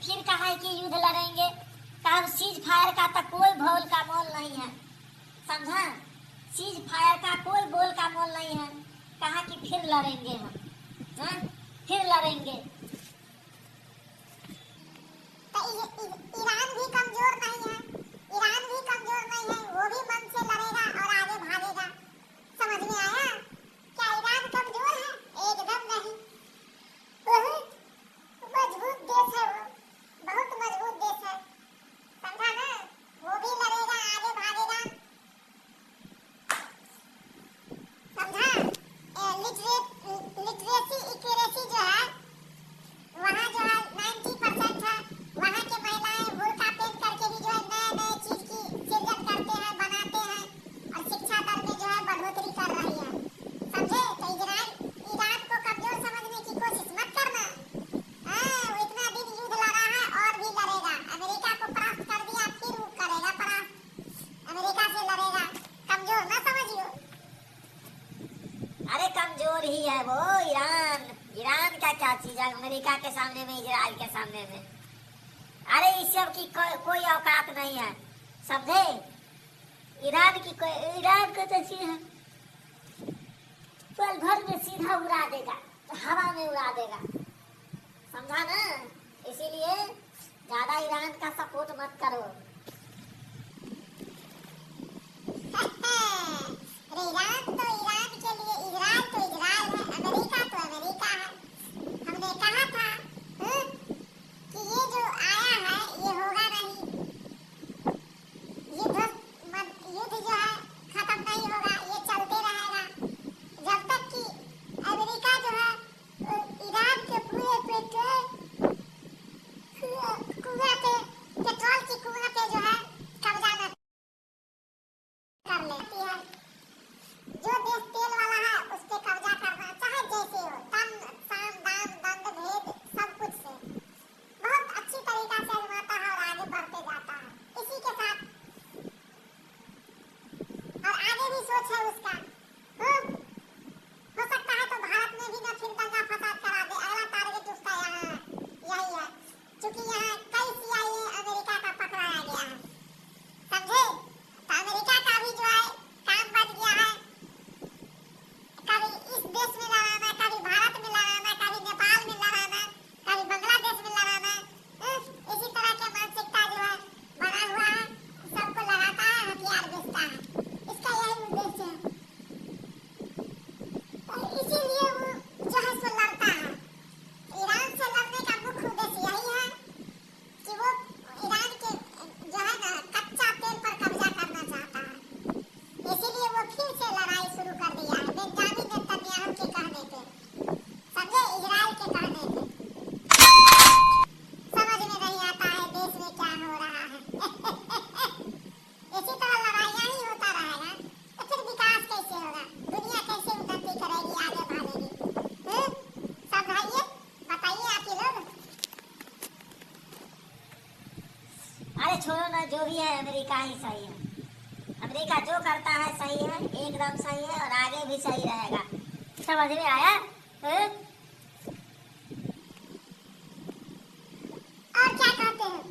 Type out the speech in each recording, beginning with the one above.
फिर कहा है कि युद्ध लड़ेंगे। कहा सीज फायर का तो कोई भोल का मोल नहीं है, समझा। सीज फायर का कोई बोल का मोल नहीं है। कहा कि फिर लड़ेंगे हम, हाँ फिर लड़ेंगे। तो ईरान भी कमजोर नहीं है, ईरान भी कमजोर नहीं है, वो भी मन से लड़ेगा और आगे भागेगा। समझ में आया? क्या ईरान कमजोर है? एकदम नहीं। बहुत मजबूत देश है वो, बहुत मजबूत देश है, समझा ना। वो भी लड़ेगा, आगे भागेगा, समझा। लिटरेसी इक्वेरेसी जो है वहाँ जो है 90% है। वहाँ के महिलाएं बुर्का पहन करके भी जो है नए नए चीज की सृजन करते हैं, बनाते हैं और शिक्षा दर में जो है बढ़ोतरी कर रही है, समझे। तो ईरान को कमजोर समझने की कोशिश मत करना। वो इतना दिन युद्ध लड़ा है और भी लड़ेगा। अमेरिका को परास्त कर दिया, फिर वो करेगा परास्त, अमेरिका से लड़ेगा। कमजोर ना समझियो। अरे कमजोर ही है वो ईरान। ईरान का क्या चीज है अमेरिका के सामने में, इजराइल के सामने में। अरे इस सब की कोई औकात नहीं है, समझे। ईरान को तो सीधा पल भर में सीधा उड़ा देगा, हवा में उड़ा देगा, समझा ना। इसीलिए ज्यादा ईरान का सपोर्ट मत करो। ईरान तो ईरान के लिए, इजराइल तो इजराइल है, अमेरिका तो अमेरिका है। हमने कहा था कि ये जो आया है ये होगा नहीं, युद्ध जो है खत्म नहीं होगा, ये चलते रहेगा जब तक कि अमेरिका जो है ईरान के पूरे पेट्रोल की कुआं पे जो है कब्जा न कर लेती है। जो देश तेल वाला है उस पे कब्जा करना, चाहे जैसे हो, तन साम दाम दंड भेद सब कुछ से बहुत अच्छी तरीका से आजमाता है और आगे बढ़ते जाता है इसी के साथ। और आगे भी सोच है उसका। हो सकता है तो भारत में भी ना फिर दंगा फसाद करा दे। अगला टारगेट उसका यहाँ यही है, क्योंकि यहाँ कई CIA अमेरिका का पकड़ाया गया है, समझे। तो अमेरिका का भी जो है काम बढ़ गया है। कभी इस देश में लड़ाना, कभी भारत में लड़ाना, कभी नेपाल में लड़ाना, कभी बांग्लादेश में लड़ाना। इसी तरह के मानसिकता जो है बना हुआ है, सबको लगाता है, हथियार बेचता है। इसका यही उद्देश्य है, इसीलिए वो जो है सो लड़ता है। ईरान से लड़ने का मुख्य उद्देश्य यही है कि वो ईरान के जो है ना कच्चा तेल पर कब्जा करना चाहता है। इसीलिए वो फिर से लड़ाई शुरू कर दिया है बेंजामिन नेतन्याहू के कहने पे, समझे, इजराइल के कहने पे। समझ में नहीं आता है देश में क्या हो रहा है। इसी तरह लड़ाइयाँ ही होता रहेगा तो फिर विकास कैसे होगा, दुनिया कैसे उन्नति करेगी, आगे बढ़ेगी। समझाइए, बताइए आप ही लोग। अरे छोड़ो ना, जो भी है अमेरिका ही सही है। अमेरिका जो करता है सही है, एकदम सही है और आगे भी सही रहेगा। समझ में आया? और क्या कहते हैं?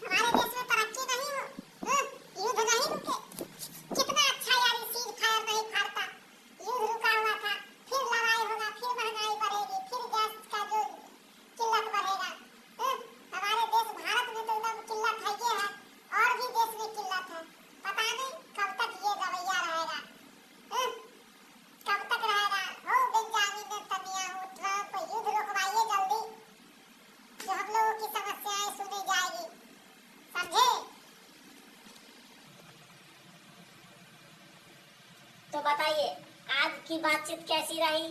हमारे देश में तरक्की नहीं हो, युद्ध नहीं रुके। कितना अच्छा यार, सीज फायर नहीं फाड़ता, युद्ध रुका हुआ था, फिर लड़ाई होगा, फिर महंगाई बढ़ेगी, फिर गैस का जो किल्लत बढ़ेगा। हमारे देश भारत में तो एकदम किल्लत है, ये है, और भी देश में किल्लत है। पता नहीं कब तक ये रवैया रहेगा, कब तक रहेगा। हो बेंजामिन नेतन्याहू, ट्रंप, युद्ध रुकवाइए जल्दी, जो हम लोगों की समस्याएं सुनी जाएगी, समझे। तो बताइए आज की बातचीत कैसी रही?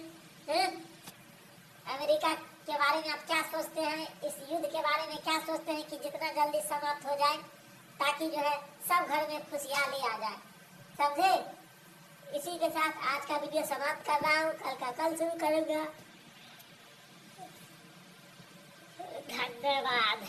अमेरिका के बारे में आप क्या सोचते हैं? इस युद्ध के बारे में क्या सोचते हैं कि जितना जल्दी समाप्त हो जाए, ताकि जो है सब घर में खुशहाली आ जाए, समझे। इसी के साथ आज का वीडियो समाप्त कर रहा हूँ, कल का कल शुरू करूँगा। धन्यवाद।